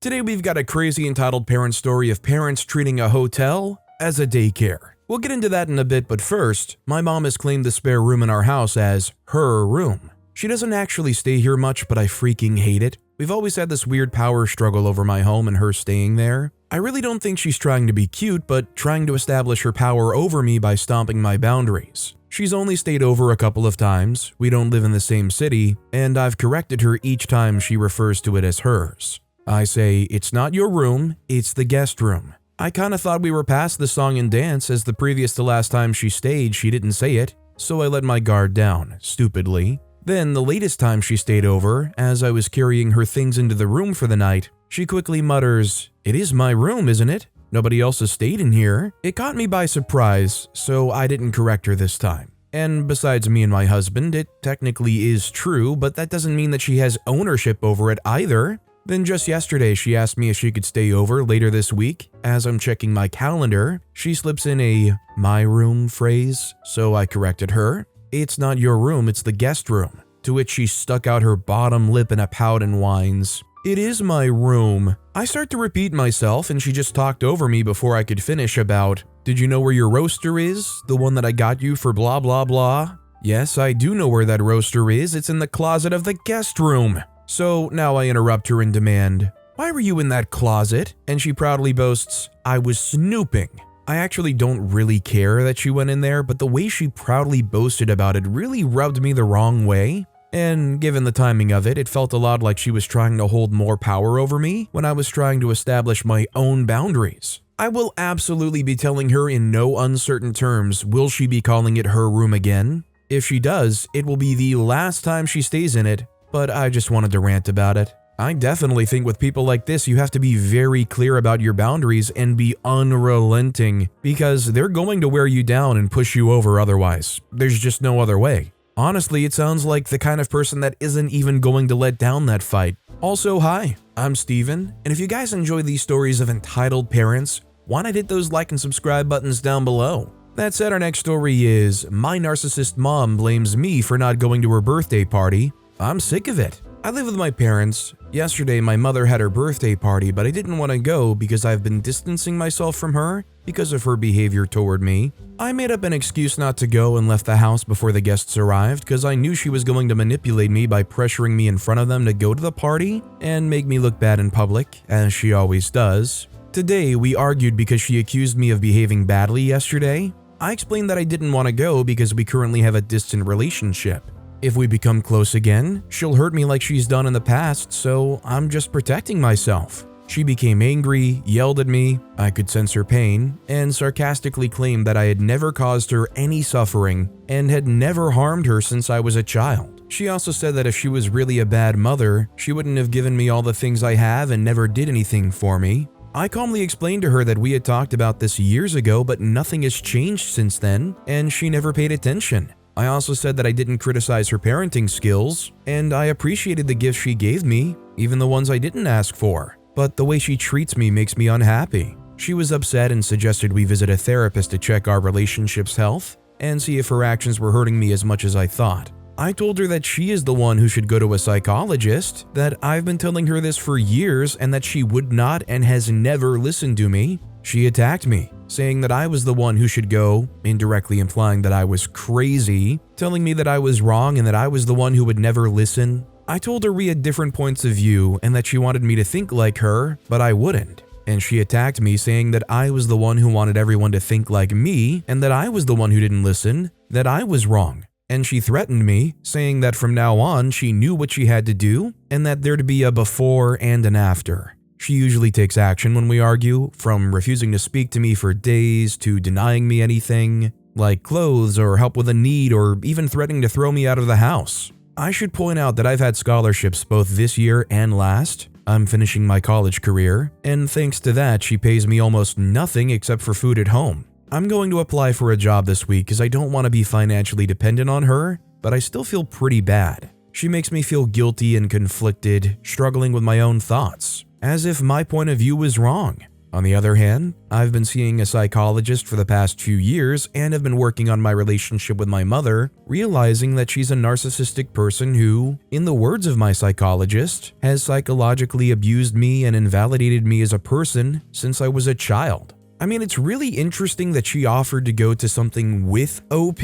Today we've got a crazy entitled parent story of parents treating a hotel as a daycare. We'll get into that in a bit, but first, my mom has claimed the spare room in our house as her room. She doesn't actually stay here much, but I freaking hate it. We've always had this weird power struggle over my home and her staying there. I really don't think she's trying to be cute, but trying to establish her power over me by stomping my boundaries. She's only stayed over a couple of times, we don't live in the same city, and I've corrected her each time she refers to it as hers. I say, it's not your room, it's the guest room. I kinda thought we were past the song and dance, as the previous to last time she stayed she didn't say it, so I let my guard down, stupidly. Then the latest time she stayed over, as I was carrying her things into the room for the night, she quickly mutters, "It is my room, isn't it? Nobody else has stayed in here." It caught me by surprise, so I didn't correct her this time. And besides me and my husband, it technically is true, but that doesn't mean that she has ownership over it either. Then just yesterday, she asked me if she could stay over later this week. As I'm checking my calendar, she slips in a "my room" phrase, so I corrected her. "It's not your room, it's the guest room." To which she stuck out her bottom lip in a pout and whines, "It is my room." I start to repeat myself and she just talked over me before I could finish about, "Did you know where your roaster is? The one that I got you for blah blah blah?" Yes, I do know where that roaster is, it's in the closet of the guest room. So now I interrupt her and demand, "Why were you in that closet?" And she proudly boasts, "I was snooping." I actually don't really care that she went in there, but the way she proudly boasted about it really rubbed me the wrong way. And given the timing of it, it felt a lot like she was trying to hold more power over me when I was trying to establish my own boundaries. I will absolutely be telling her in no uncertain terms will she be calling it her room again. If she does, it will be the last time she stays in it, but I just wanted to rant about it. I definitely think with people like this, you have to be very clear about your boundaries and be unrelenting, because they're going to wear you down and push you over otherwise. There's just no other way. Honestly, it sounds like the kind of person that isn't even going to let down that fight. Also, hi, I'm Steven, and if you guys enjoy these stories of entitled parents, why not hit those like and subscribe buttons down below? That said, our next story is, my narcissist mom blames me for not going to her birthday party. I'm sick of it. I live with my parents. Yesterday, my mother had her birthday party, but I didn't want to go because I've been distancing myself from her because of her behavior toward me. I made up an excuse not to go and left the house before the guests arrived because I knew she was going to manipulate me by pressuring me in front of them to go to the party and make me look bad in public, as she always does. Today, we argued because she accused me of behaving badly yesterday. I explained that I didn't want to go because we currently have a distant relationship. If we become close again, she'll hurt me like she's done in the past, so I'm just protecting myself. She became angry, yelled at me, I could sense her pain, and sarcastically claimed that I had never caused her any suffering and had never harmed her since I was a child. She also said that if she was really a bad mother, she wouldn't have given me all the things I have and never did anything for me. I calmly explained to her that we had talked about this years ago, but nothing has changed since then, and she never paid attention. I also said that I didn't criticize her parenting skills, and I appreciated the gifts she gave me, even the ones I didn't ask for. But the way she treats me makes me unhappy. She was upset and suggested we visit a therapist to check our relationship's health and see if her actions were hurting me as much as I thought. I told her that she is the one who should go to a psychologist, that I've been telling her this for years and that she would not and has never listened to me. She attacked me, saying that I was the one who should go, indirectly implying that I was crazy, telling me that I was wrong and that I was the one who would never listen. I told her we had different points of view and that she wanted me to think like her, but I wouldn't. And she attacked me, saying that I was the one who wanted everyone to think like me and that I was the one who didn't listen, that I was wrong. And she threatened me, saying that from now on she knew what she had to do and that there'd be a before and an after. She usually takes action when we argue, from refusing to speak to me for days to denying me anything, like clothes or help with a need or even threatening to throw me out of the house. I should point out that I've had scholarships both this year and last. I'm finishing my college career, and thanks to that, she pays me almost nothing except for food at home. I'm going to apply for a job this week because I don't want to be financially dependent on her, but I still feel pretty bad. She makes me feel guilty and conflicted, struggling with my own thoughts, as if my point of view was wrong. On the other hand, I've been seeing a psychologist for the past few years and have been working on my relationship with my mother, realizing that she's a narcissistic person who, in the words of my psychologist, has psychologically abused me and invalidated me as a person since I was a child. I mean, it's really interesting that she offered to go to something with OP.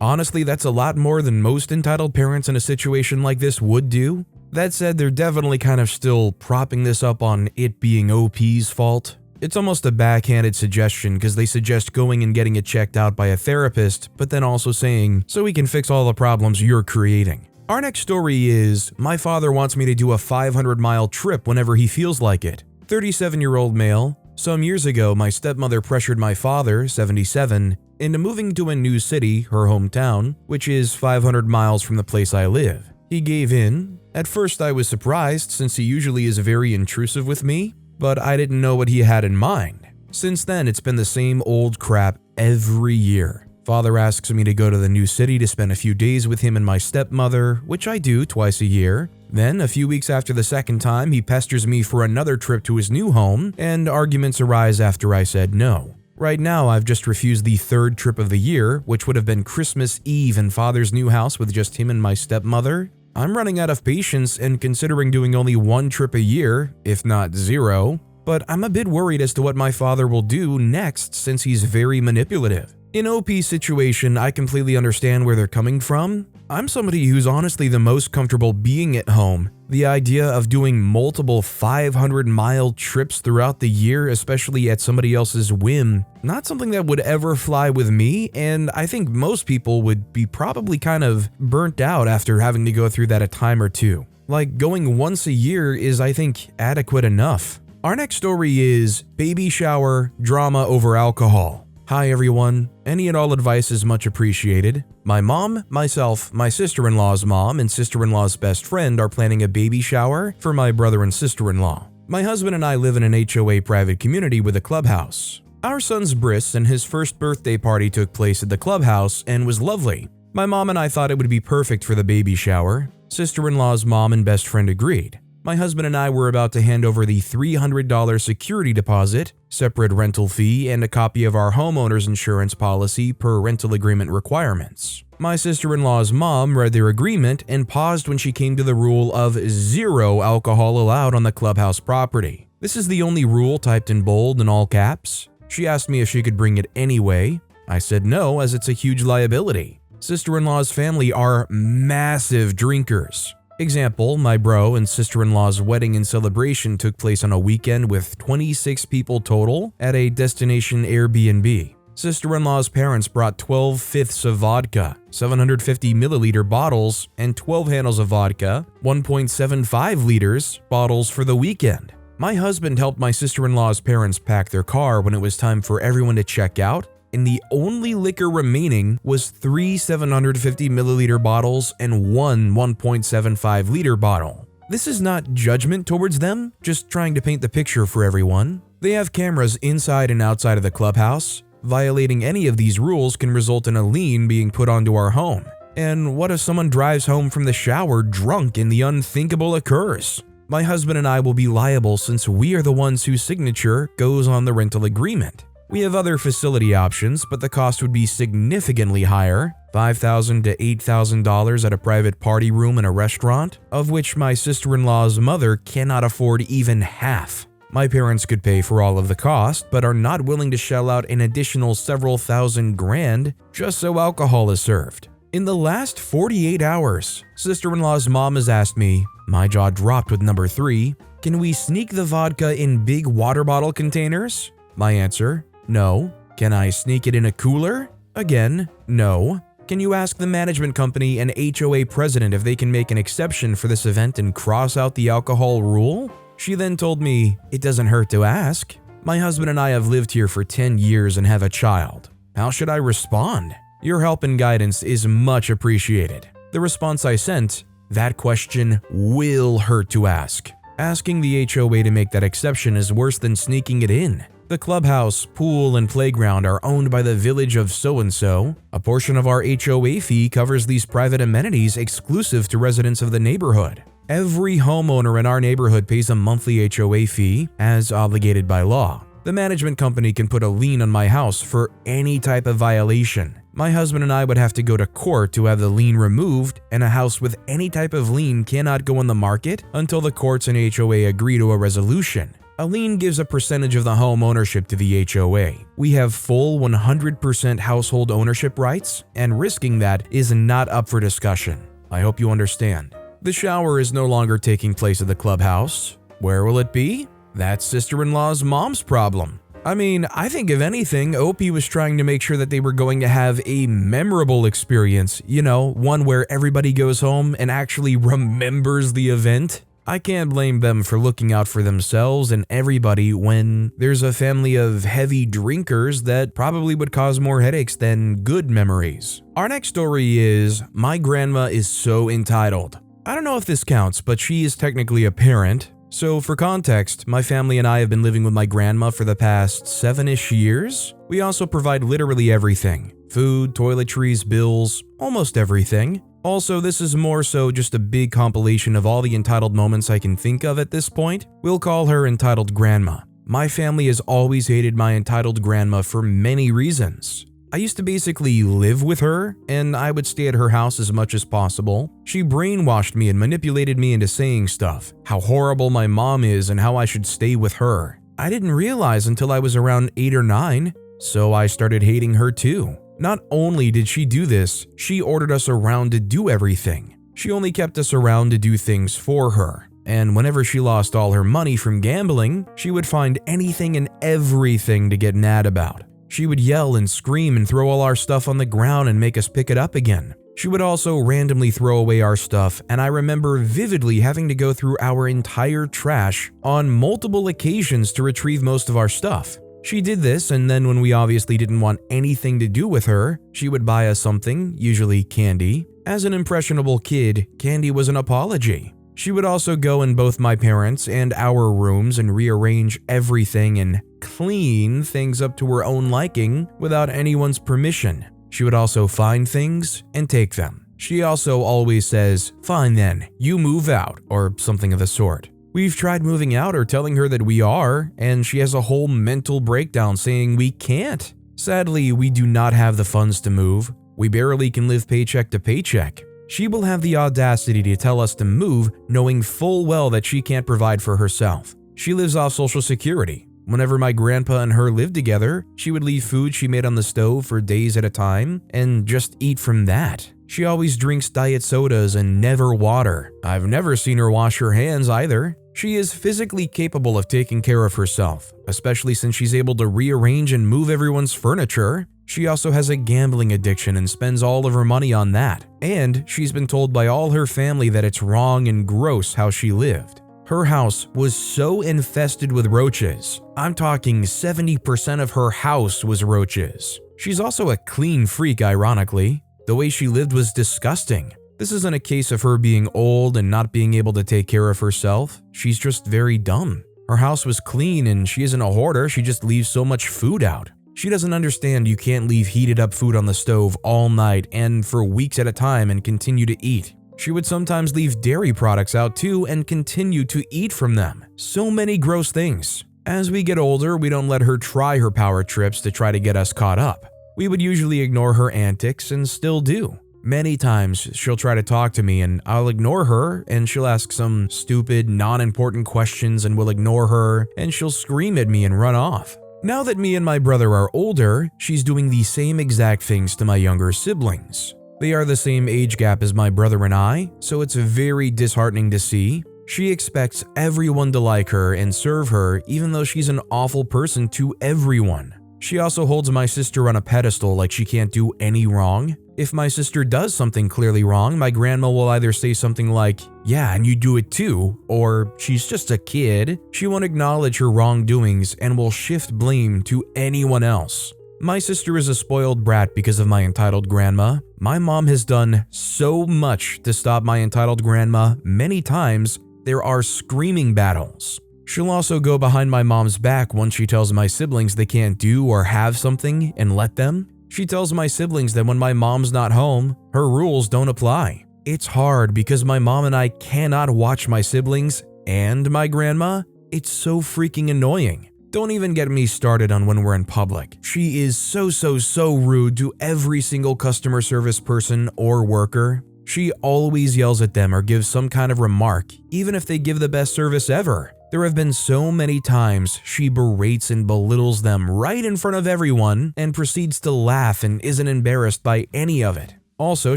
Honestly, that's a lot more than most entitled parents in a situation like this would do. That said, they're definitely kind of still propping this up on it being OP's fault. It's almost a backhanded suggestion because they suggest going and getting it checked out by a therapist, but then also saying, so we can fix all the problems you're creating. Our next story is, my father wants me to do a 500-mile trip whenever he feels like it. 37-year-old male. Some years ago, my stepmother pressured my father, 77, into moving to a new city, her hometown, which is 500 miles from the place I live. He gave in. At first, I was surprised since he usually is very intrusive with me, but I didn't know what he had in mind. Since then, it's been the same old crap every year. Father asks me to go to the new city to spend a few days with him and my stepmother, which I do twice a year. Then, a few weeks after the second time, he pesters me for another trip to his new home, and arguments arise after I said no. Right now, I've just refused the third trip of the year, which would have been Christmas Eve in Father's new house with just him and my stepmother. I'm running out of patience and considering doing only one trip a year, if not zero, but I'm a bit worried as to what my father will do next since he's very manipulative. In OP's situation, I completely understand where they're coming from. I'm somebody who's honestly the most comfortable being at home. The idea of doing multiple 500-mile trips throughout the year, especially at somebody else's whim, not something that would ever fly with me, and I think most people would be probably kind of burnt out after having to go through that a time or two. Like, going once a year is, I think, adequate enough. Our next story is baby shower, drama over alcohol. Hi everyone, any and all advice is much appreciated. My mom, myself, my sister-in-law's mom, and sister-in-law's best friend are planning a baby shower for my brother and sister-in-law. My husband and I live in an HOA private community with a clubhouse. Our son's bris and his first birthday party took place at the clubhouse and was lovely. My mom and I thought it would be perfect for the baby shower. Sister-in-law's mom and best friend agreed. My husband and I were about to hand over the $300 security deposit, separate rental fee, and a copy of our homeowner's insurance policy per rental agreement requirements. My sister-in-law's mom read their agreement and paused when she came to the rule of 0 alcohol allowed on the clubhouse property. This is the only rule typed in bold in all caps. She asked me if she could bring it anyway. I said no, as it's a huge liability. Sister-in-law's family are massive drinkers. Example, my bro and sister-in-law's wedding and celebration took place on a weekend with 26 people total at a destination Airbnb. Sister-in-law's parents brought 12 fifths of vodka, 750 milliliter bottles, and 12 handles of vodka, 1.75 liters, bottles for the weekend. My husband helped my sister-in-law's parents pack their car when it was time for everyone to check out, and the only liquor remaining was 3 750 milliliter bottles and one 1.75 liter bottle. This is not judgment towards them, just trying to paint the picture for everyone. They have cameras inside and outside of the clubhouse. Violating any of these rules can result in a lien being put onto our home. And what if someone drives home from the shower drunk and the unthinkable occurs? My husband and I will be liable since we are the ones whose signature goes on the rental agreement. We have other facility options, but the cost would be significantly higher, $5,000 to $8,000 at a private party room in a restaurant, of which my sister-in-law's mother cannot afford even half. My parents could pay for all of the cost, but are not willing to shell out an additional several thousand grand just so alcohol is served. In the last 48 hours, sister-in-law's mom has asked me, my jaw dropped with number 3, can we sneak the vodka in big water bottle containers? My answer, no. Can I sneak it in a cooler? Again, no. Can you ask the management company and HOA president if they can make an exception for this event and cross out the alcohol rule? She then told me, it doesn't hurt to ask. My husband and I have lived here for 10 years and have a child. How should I respond? Your help and guidance is much appreciated. The response I sent, that question will hurt to ask. Asking the HOA to make that exception is worse than sneaking it in. The clubhouse, pool, and playground are owned by the village of so-and-so. A portion of our HOA fee covers these private amenities exclusive to residents of the neighborhood. Every homeowner in our neighborhood pays a monthly HOA fee, as obligated by law. The management company can put a lien on my house for any type of violation. My husband and I would have to go to court to have the lien removed, and a house with any type of lien cannot go on the market until the courts and HOA agree to a resolution. A lien gives a percentage of the home ownership to the HOA. We have full 100% household ownership rights, and risking that is not up for discussion. I hope you understand. The shower is no longer taking place at the clubhouse. Where will it be? That's sister-in-law's mom's problem. I mean, I think if anything, Opie was trying to make sure that they were going to have a memorable experience, one where everybody goes home and actually remembers the event. I can't blame them for looking out for themselves and everybody when there's a family of heavy drinkers that probably would cause more headaches than good memories. Our next story is, my grandma is so entitled. I don't know if this counts, but she is technically a parent. So for context, my family and I have been living with my grandma for the past 7-ish years. We also provide literally everything: food, toiletries, bills, almost everything. Also, this is more so just a big compilation of all the entitled moments I can think of at this point. We'll call her Entitled Grandma. My family has always hated my entitled grandma for many reasons. I used to basically live with her, and I would stay at her house as much as possible. She brainwashed me and manipulated me into saying stuff, how horrible my mom is and how I should stay with her. I didn't realize until I was around 8 or 9, so I started hating her too. Not only did she do this, she ordered us around to do everything. She only kept us around to do things for her. And whenever she lost all her money from gambling, she would find anything and everything to get mad about. She would yell and scream and throw all our stuff on the ground and make us pick it up again. She would also randomly throw away our stuff, and I remember vividly having to go through our entire trash on multiple occasions to retrieve most of our stuff. She did this, and then when we obviously didn't want anything to do with her, she would buy us something, usually candy. As an impressionable kid, candy was an apology. She would also go in both my parents' and our rooms and rearrange everything and clean things up to her own liking without anyone's permission. She would also find things and take them. She also always says, "Fine then, you move out," or something of the sort. We've tried moving out or telling her that we are, and she has a whole mental breakdown saying we can't. Sadly, we do not have the funds to move. We barely can live paycheck to paycheck. She will have the audacity to tell us to move, knowing full well that she can't provide for herself. She lives off Social Security. Whenever my grandpa and her lived together, she would leave food she made on the stove for days at a time and just eat from that. She always drinks diet sodas and never water. I've never seen her wash her hands either. She is physically capable of taking care of herself, especially since she's able to rearrange and move everyone's furniture. She also has a gambling addiction and spends all of her money on that. And she's been told by all her family that it's wrong and gross how she lived. Her house was so infested with roaches. I'm talking 70% of her house was roaches. She's also a clean freak, ironically. The way she lived was disgusting. This isn't a case of her being old and not being able to take care of herself. She's just very dumb. Her house was clean and she isn't a hoarder, she just leaves so much food out. She doesn't understand you can't leave heated up food on the stove all night and for weeks at a time and continue to eat. She would sometimes leave dairy products out too and continue to eat from them. So many gross things. As we get older, we don't let her try her power trips to try to get us caught up. We would usually ignore her antics and still do. Many times she'll try to talk to me and I'll ignore her and she'll ask some stupid, non-important questions and we'll ignore her and she'll scream at me and run off. Now that me and my brother are older, she's doing the same exact things to my younger siblings. They are the same age gap as my brother and I, so it's very disheartening to see. She expects everyone to like her and serve her even though she's an awful person to everyone. She also holds my sister on a pedestal like she can't do any wrong. If my sister does something clearly wrong, my grandma will either say something like, "Yeah, and you do it too," or "She's just a kid." She won't acknowledge her wrongdoings and will shift blame to anyone else. My sister is a spoiled brat because of my entitled grandma. My mom has done so much to stop my entitled grandma many times, there are screaming battles. She'll also go behind my mom's back once she tells my siblings they can't do or have something and let them. She tells my siblings that when my mom's not home, her rules don't apply. It's hard because my mom and I cannot watch my siblings and my grandma. It's so freaking annoying. Don't even get me started on when we're in public. She is so rude to every single customer service person or worker. She always yells at them or gives some kind of remark, even if they give the best service ever. There have been so many times she berates and belittles them right in front of everyone and proceeds to laugh and isn't embarrassed by any of it. Also,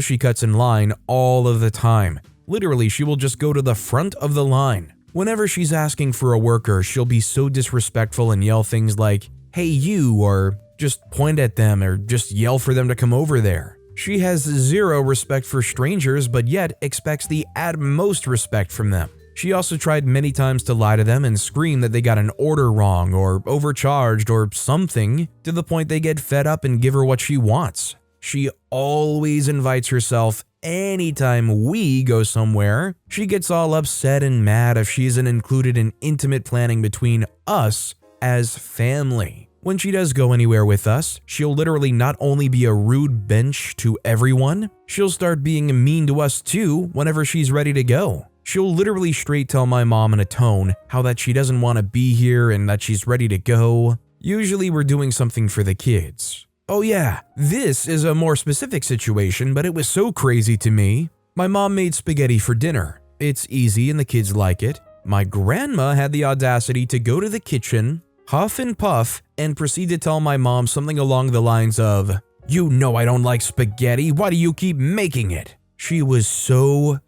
she cuts in line all of the time. Literally, she will just go to the front of the line. Whenever she's asking for a worker, she'll be so disrespectful and yell things like, "Hey you," or just point at them or just yell for them to come over there. She has zero respect for strangers, but yet expects the utmost respect from them. She also tried many times to lie to them and scream that they got an order wrong or overcharged or something, to the point they get fed up and give her what she wants. She always invites herself anytime we go somewhere. She gets all upset and mad if she isn't included in intimate planning between us as family. When she does go anywhere with us, she'll literally not only be a rude bench to everyone, she'll start being mean to us too whenever she's ready to go. She'll literally straight tell my mom in a tone how that she doesn't want to be here and that she's ready to go. Usually we're doing something for the kids. Oh yeah, this is a more specific situation, but it was so crazy to me. My mom made spaghetti for dinner. It's easy and the kids like it. My grandma had the audacity to go to the kitchen, huff and puff, and proceed to tell my mom something along the lines of, "You know I don't like spaghetti, why do you keep making it?" She was so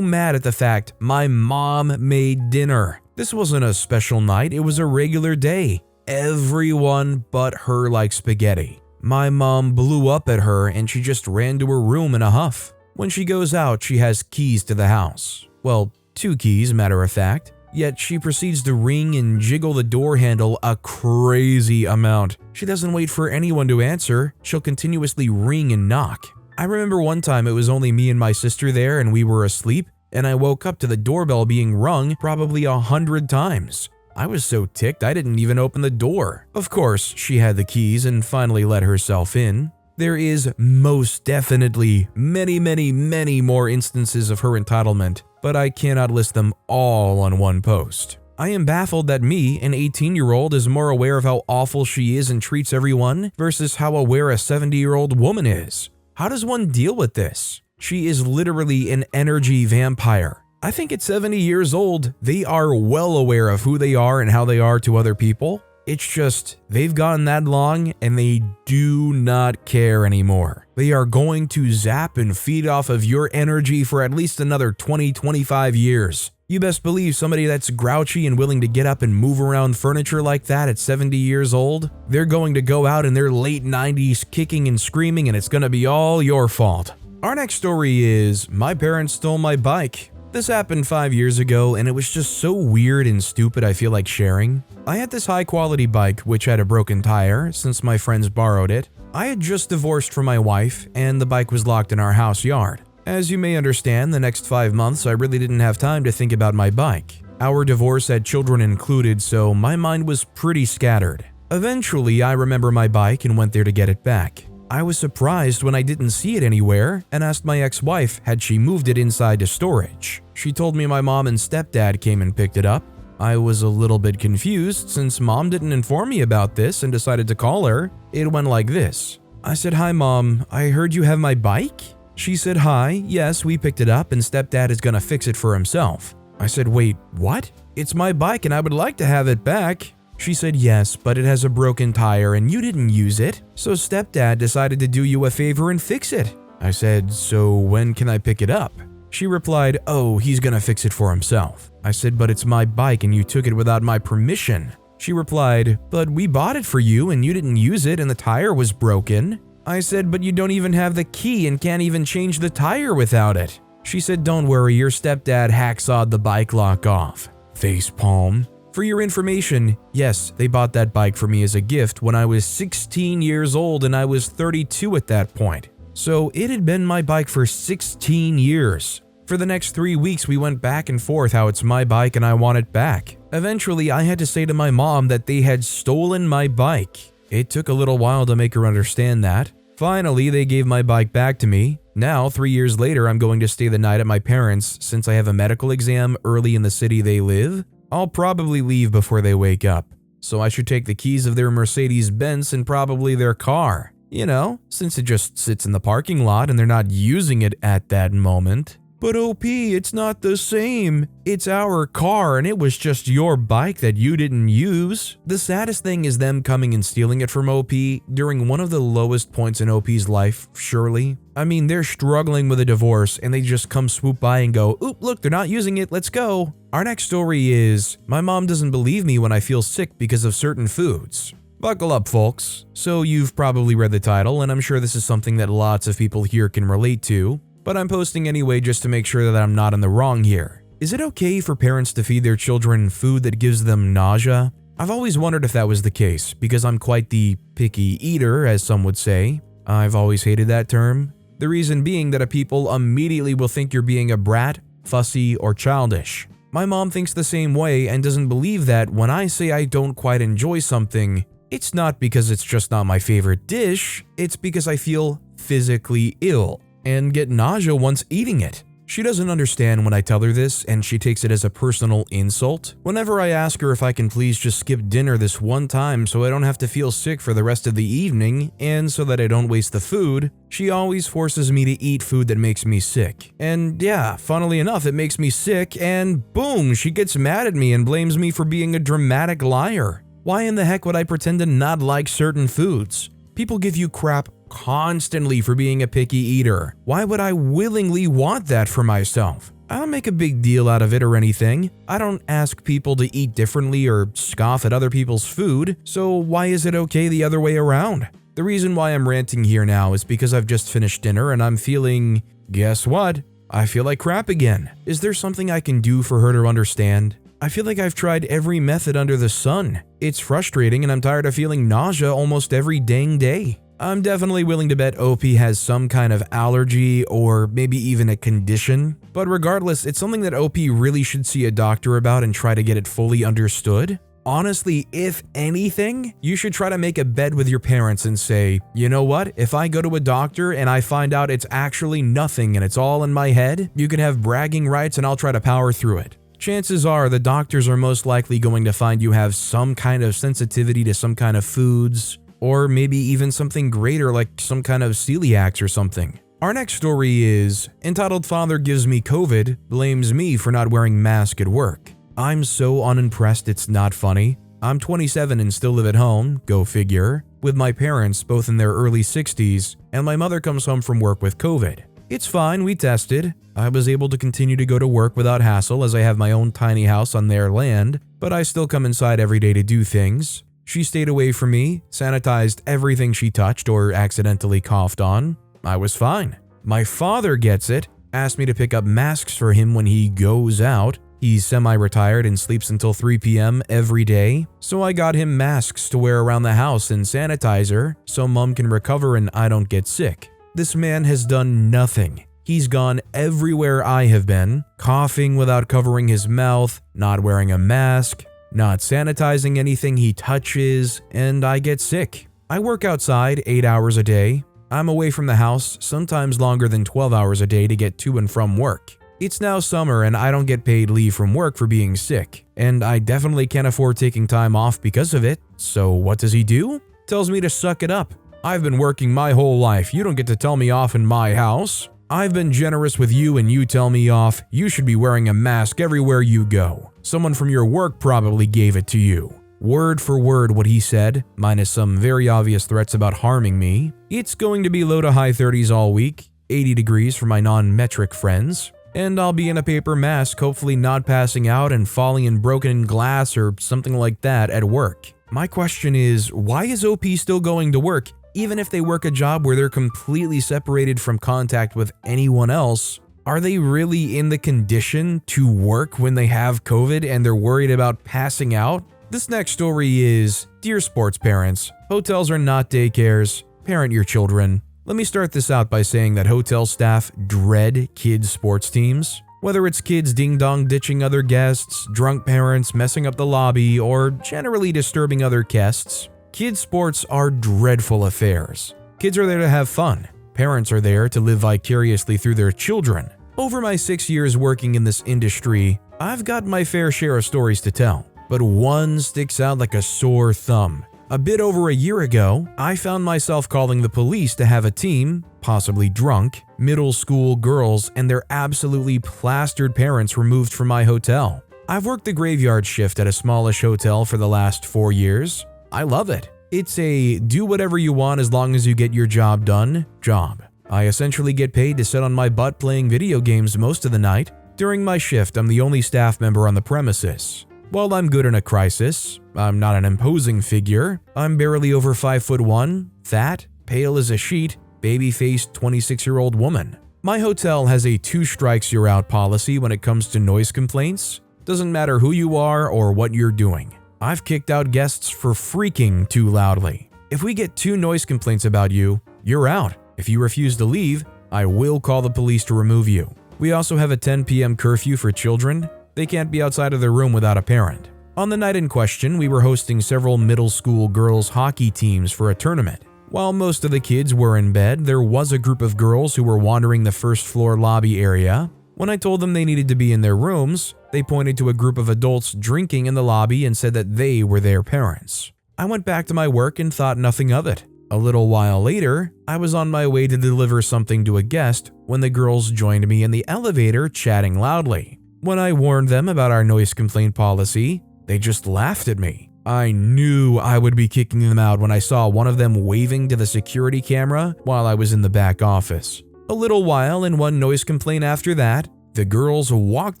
mad at the fact my mom made dinner. This wasn't a special night, it was a regular day. Everyone but her liked spaghetti. My mom blew up at her and she just ran to her room in a huff. When she goes out, she has keys to the house. Well, 2 keys, matter of fact. Yet she proceeds to ring and jiggle the door handle a crazy amount. She doesn't wait for anyone to answer, she'll continuously ring and knock. I remember one time it was only me and my sister there and we were asleep, and I woke up to the doorbell being rung probably 100 times. I was so ticked I didn't even open the door. Of course, she had the keys and finally let herself in. There is most definitely many more instances of her entitlement, but I cannot list them all on one post. I am baffled that me, an 18-year-old, is more aware of how awful she is and treats everyone versus how aware a 70-year-old woman is. How does one deal with this? She is literally an energy vampire. I think at 70 years old, they are well aware of who they are and how they are to other people. It's just, they've gotten that long and they do not care anymore. They are going to zap and feed off of your energy for at least another 20-25 years. You best believe somebody that's grouchy and willing to get up and move around furniture like that at 70 years old, they're going to go out in their late 90s kicking and screaming, and it's going to be all your fault. Our next story is, my parents stole my bike. This happened 5 years ago and it was just so weird and stupid I feel like sharing. I had this high quality bike which had a broken tire since my friends borrowed it. I had just divorced from my wife and the bike was locked in our house yard. As you may understand, the next 5 months I really didn't have time to think about my bike. Our divorce had children included, so my mind was pretty scattered. Eventually I remember my bike and went there to get it back. I was surprised when I didn't see it anywhere and asked my ex-wife had she moved it inside to storage. She told me my mom and stepdad came and picked it up. I was a little bit confused since mom didn't inform me about this and decided to call her. It went like this. I said, "Hi mom, I heard you have my bike?" She said, "Hi, yes, we picked it up and stepdad is gonna fix it for himself." I said, "Wait, what? It's my bike and I would like to have it back." She said, "Yes, but it has a broken tire and you didn't use it, so stepdad decided to do you a favor and fix it." I said, "So when can I pick it up?" She replied, "Oh, he's gonna fix it for himself." I said, "But it's my bike and you took it without my permission." She replied, "But we bought it for you and you didn't use it and the tire was broken." I said, "But you don't even have the key and can't even change the tire without it." She said, "Don't worry, your stepdad hacksawed the bike lock off." Facepalm. For your information, yes, they bought that bike for me as a gift when I was 16 years old and I was 32 at that point. So it had been my bike for 16 years. For the next 3 weeks, we went back and forth how it's my bike and I want it back. Eventually, I had to say to my mom that they had stolen my bike. It took a little while to make her understand that. Finally, they gave my bike back to me. Now, 3 years later, I'm going to stay the night at my parents' since I have a medical exam early in the city they live. I'll probably leave before they wake up. so I should take the keys of their Mercedes-Benz and probably their car. You know, since it just sits in the parking lot and they're not using it at that moment. But OP, it's not the same. It's our car and it was just your bike that you didn't use. The saddest thing is them coming and stealing it from OP during one of the lowest points in OP's life, surely. I mean, they're struggling with a divorce and they just come swoop by and go, oop, look, they're not using it, let's go. Our next story is, my mom doesn't believe me when I feel sick because of certain foods. Buckle up, folks. So you've probably read the title, and I'm sure this is something that lots of people here can relate to, but I'm posting anyway just to make sure that I'm not in the wrong here. Is it okay for parents to feed their children food that gives them nausea? I've always wondered if that was the case, because I'm quite the picky eater, as some would say. I've always hated that term. The reason being that people immediately will think you're being a brat, fussy, or childish. My mom thinks the same way and doesn't believe that when I say I don't quite enjoy something, it's not because it's just not my favorite dish, it's because I feel physically ill and get nausea once eating it. She doesn't understand when I tell her this, and she takes it as a personal insult. Whenever I ask her if I can please just skip dinner this one time so I don't have to feel sick for the rest of the evening, and so that I don't waste the food, she always forces me to eat food that makes me sick. And yeah, funnily enough, it makes me sick, and boom, she gets mad at me and blames me for being a dramatic liar. Why in the heck would I pretend to not like certain foods? People give you crap constantly for being a picky eater. Why would I willingly want that for myself? I don't make a big deal out of it or anything. I don't ask people to eat differently or scoff at other people's food, so why is it okay the other way around? The reason why I'm ranting here now is because I've just finished dinner and I'm feeling, guess what? I feel like crap again. Is there something I can do for her to understand? I feel like I've tried every method under the sun. It's frustrating and I'm tired of feeling nausea almost every dang day. I'm definitely willing to bet OP has some kind of allergy or maybe even a condition, but regardless, it's something that OP really should see a doctor about and try to get it fully understood. Honestly, if anything, you should try to make a bet with your parents and say, you know what, if I go to a doctor and I find out it's actually nothing and it's all in my head, you can have bragging rights and I'll try to power through it. Chances are the doctors are most likely going to find you have some kind of sensitivity to some kind of foods, or maybe even something greater like some kind of celiacs or something. Our next story is, entitled Father Gives Me COVID, Blames Me for Not Wearing Mask at Work. I'm so unimpressed it's not funny. I'm 27 and still live at home, go figure, with my parents both in their early 60s, and my mother comes home from work with COVID. It's fine, we tested. I was able to continue to go to work without hassle as I have my own tiny house on their land, but I still come inside every day to do things. She stayed away from me, sanitized everything she touched or accidentally coughed on. I was fine. My father gets it, asked me to pick up masks for him when he goes out. He's semi-retired and sleeps until 3 p.m. every day, so I got him masks to wear around the house and sanitizer so mom can recover and I don't get sick. This man has done nothing. He's gone everywhere I have been, coughing without covering his mouth, not wearing a mask, not sanitizing anything he touches, and I get sick. I work outside 8 hours a day. I'm away from the house sometimes longer than 12 hours a day to get to and from work. It's now summer and I don't get paid leave from work for being sick, and I definitely can't afford taking time off because of it. So what does he do? Tells me to suck it up. I've been working my whole life. You don't get to tell me off in my house. I've been generous with you and you tell me off. You should be wearing a mask everywhere you go. Someone from your work probably gave it to you. Word for word what he said, minus some very obvious threats about harming me. It's going to be low to high 30s all week, 80 degrees for my non-metric friends, and I'll be in a paper mask, hopefully not passing out and falling in broken glass or something like that at work. My question is, why is OP still going to work? Even if they work a job where they're completely separated from contact with anyone else, are they really in the condition to work when they have COVID and they're worried about passing out? This next story is, Dear sports parents, hotels are not daycares. Parent your children. Let me start this out by saying that hotel staff dread kids' sports teams. Whether it's kids ding-dong ditching other guests, drunk parents messing up the lobby, or generally disturbing other guests, kids' sports are dreadful affairs. Kids are there to have fun. Parents are there to live vicariously through their children. Over my 6 years working in this industry, I've got my fair share of stories to tell. but one sticks out like a sore thumb. A bit over a year ago, I found myself calling the police to have a team, possibly drunk, middle school girls and their absolutely plastered parents removed from my hotel. I've worked the graveyard shift at a smallish hotel for the last 4 years. I love it. It's a do whatever you want as long as you get your job done job. I essentially get paid to sit on my butt playing video games most of the night. During my shift, I'm the only staff member on the premises. While I'm good in a crisis, I'm not an imposing figure. I'm barely over 5'1", fat, pale as a sheet, baby-faced 26-year-old woman. My hotel has a 2 strikes you're out policy when it comes to noise complaints. Doesn't matter who you are or what you're doing. I've kicked out guests for freaking too loudly. If we get 2 noise complaints about you, you're out. If you refuse to leave, I will call the police to remove you. We also have a 10 p.m. curfew for children. They can't be outside of their room without a parent. On the night in question, we were hosting several middle school girls' hockey teams for a tournament. While most of the kids were in bed, there was a group of girls who were wandering the first floor lobby area. When I told them they needed to be in their rooms, they pointed to a group of adults drinking in the lobby and said that they were their parents. I went back to my work and thought nothing of it. A little while later, I was on my way to deliver something to a guest when the girls joined me in the elevator chatting loudly. When I warned them about our noise complaint policy, they just laughed at me. I knew I would be kicking them out when I saw one of them waving to the security camera while I was in the back office. A little while and one noise complaint after that, the girls walked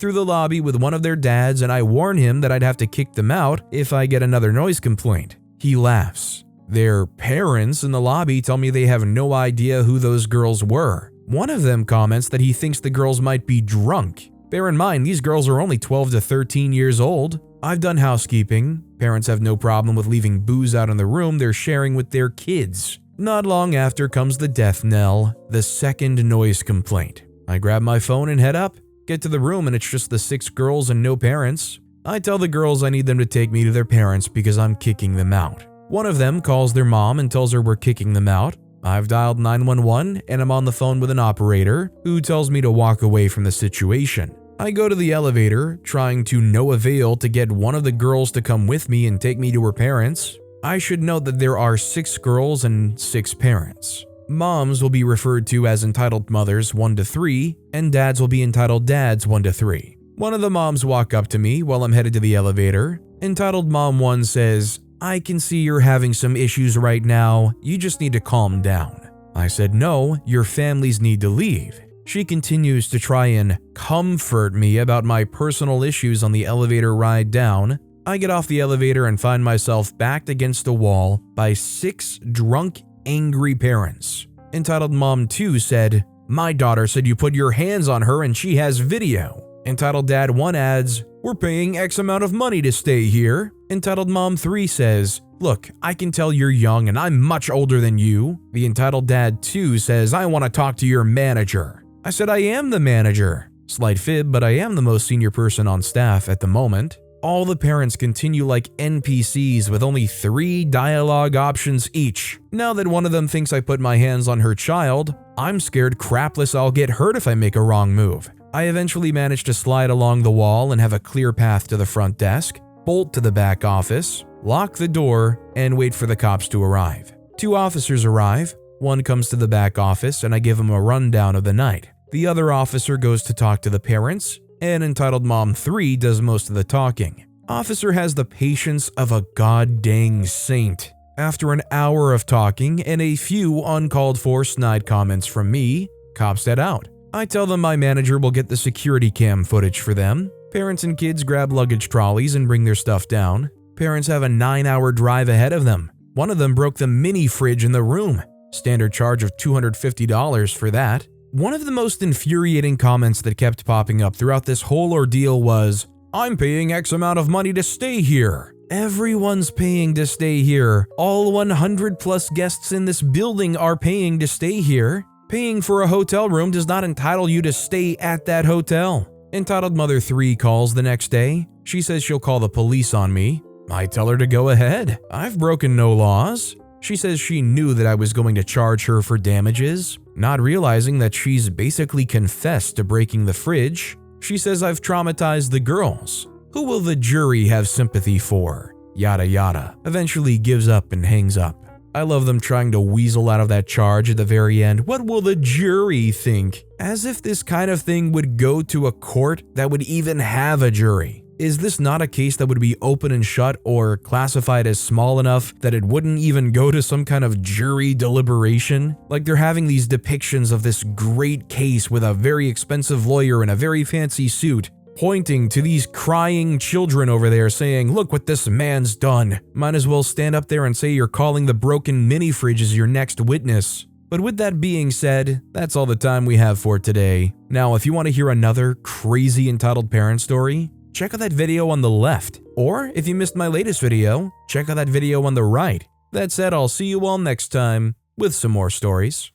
through the lobby with one of their dads and I warn him that I'd have to kick them out if I get another noise complaint. He laughs. Their parents in the lobby tell me they have no idea who those girls were. One of them comments that he thinks the girls might be drunk. Bear in mind, these girls are only 12 to 13 years old. I've done housekeeping. Parents have no problem with leaving booze out in the room they're sharing with their kids. Not long after comes the death knell, the second noise complaint. I grab my phone and head up, get to the room and it's just the 6 girls and no parents. I tell the girls I need them to take me to their parents because I'm kicking them out. One of them calls their mom and tells her we're kicking them out. I've dialed 911 and I'm on the phone with an operator who tells me to walk away from the situation. I go to the elevator, trying to no avail to get one of the girls to come with me and take me to her parents. I should note that there are 6 girls and 6 parents. Moms will be referred to as entitled mothers 1 to 3, and dads will be entitled dads 1 to 3. One of the moms walk up to me while I'm headed to the elevator. Entitled Mom 1 says, "I can see you're having some issues right now, you just need to calm down." I said, "No, your families need to leave." She continues to try and comfort me about my personal issues on the elevator ride down. I get off the elevator and find myself backed against a wall by 6 drunk, angry parents. Entitled Mom 2 said, "My daughter said you put your hands on her and she has video." Entitled Dad 1 adds, "We're paying X amount of money to stay here." Entitled Mom 3 says, "Look, I can tell you're young and I'm much older than you." The Entitled Dad 2 says, "I want to talk to your manager." I said, "I am the manager." Slight fib, but I am the most senior person on staff at the moment. All the parents continue like NPCs with only 3 dialogue options each. Now that one of them thinks I put my hands on her child, I'm scared crapless I'll get hurt if I make a wrong move. I eventually manage to slide along the wall and have a clear path to the front desk, bolt to the back office, lock the door, and wait for the cops to arrive. 2 officers arrive. One comes to the back office and I give him a rundown of the night. The other officer goes to talk to the parents, and Entitled Mom 3 does most of the talking. Officer has the patience of a god-dang saint. After an hour of talking and a few uncalled for snide comments from me, cops head out. I tell them my manager will get the security cam footage for them. Parents and kids grab luggage trolleys and bring their stuff down. Parents have a 9-hour drive ahead of them. One of them broke the mini fridge in the room. Standard charge of $250 for that. One of the most infuriating comments that kept popping up throughout this whole ordeal was, "I'm paying X amount of money to stay here." Everyone's paying to stay here. All 100 plus guests in this building are paying to stay here. Paying for a hotel room does not entitle you to stay at that hotel. Entitled Mother 3 calls the next day. She says she'll call the police on me. I tell her to go ahead. I've broken no laws. She says she knew that I was going to charge her for damages, not realizing that she's basically confessed to breaking the fridge. She says I've traumatized the girls. Who will the jury have sympathy for? Yada yada. Eventually gives up and hangs up. I love them trying to weasel out of that charge at the very end. What will the jury think? As if this kind of thing would go to a court that would even have a jury. Is this not a case that would be open and shut or classified as small enough that it wouldn't even go to some kind of jury deliberation? Like they're having these depictions of this great case with a very expensive lawyer in a very fancy suit, pointing to these crying children over there saying, look what this man's done. Might as well stand up there and say you're calling the broken mini fridge as your next witness. But with that being said, that's all the time we have for today. Now, if you want to hear another crazy entitled parent story, check out that video on the left. Or if you missed my latest video, check out that video on the right. That said, I'll see you all next time with some more stories.